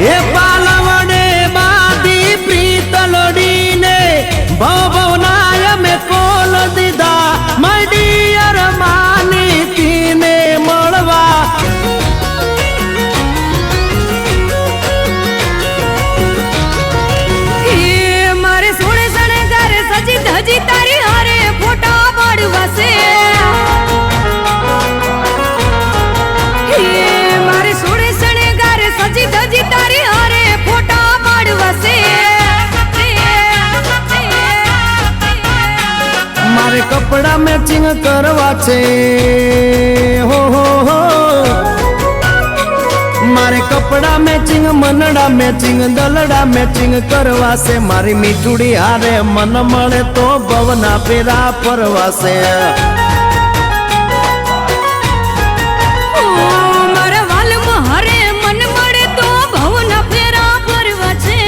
એ પાલવડે બાદી પ્રીતલોડીને ભવનાય મે call દીધા મડિયર માની તીને મળવા મારે સોળે શણગાર સજી ધજી તારી હારે ફોટા પાડવાશે મારે સોળે શણગાર સજી ધજી તારી હારે ફોટા પાડવાશે મારે કપડા મેચિંગ કરવા છે હો મારે કપડા મેચિંગ મનડા મેચિંગ દલડા મેચિંગ કરવા છે મારી મીઠુડી હારે મન મળે તો ભવના પેરા ફરવાશે મારા વાલમાં હારે મન મળે તો ભવના ફેરા ફરવા છે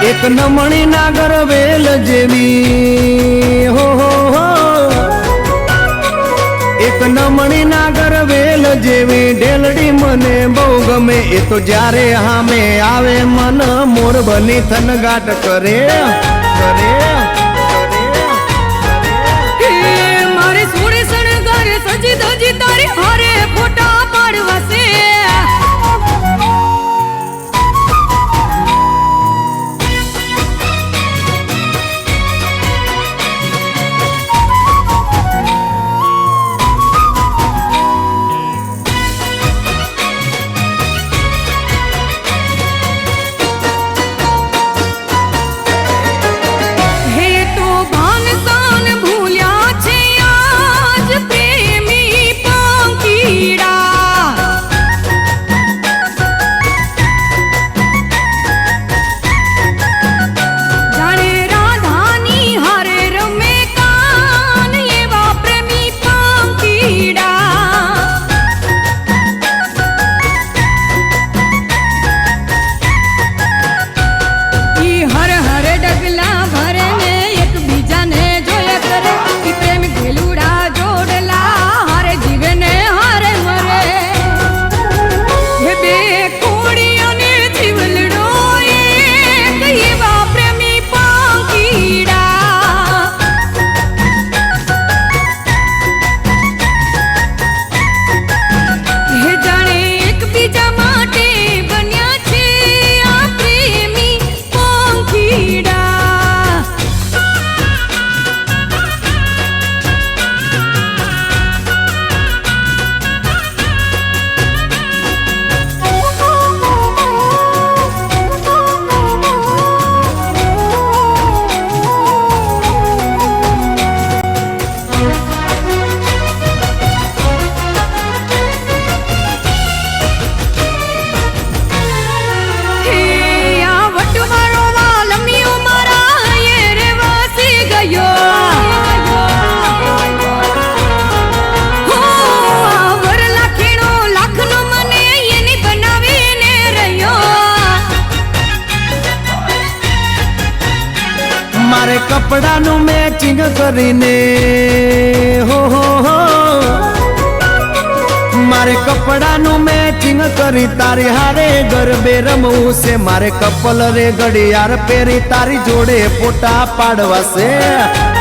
એક નમણી નાગર વેલ જેવી હો એક નમણી નાગર વેલ જેવી ઢેલડી મને બહુ ગમે એ તો જ્યારે હામે આવે મન મોર બની થનગાટ કરે મારે સોળે શણગાર સજી ધજી તારી હારે ફોટા પાડવાશે મારે કપડાનું મેચિંગ કરીને હો મારે કપડાનું મેચિંગ કરી તારી હારે ગરબે રમવું છે મારે કપલ રે ઘડિયાળ પહેરી તારી જોડે ફોટા પાડવાશે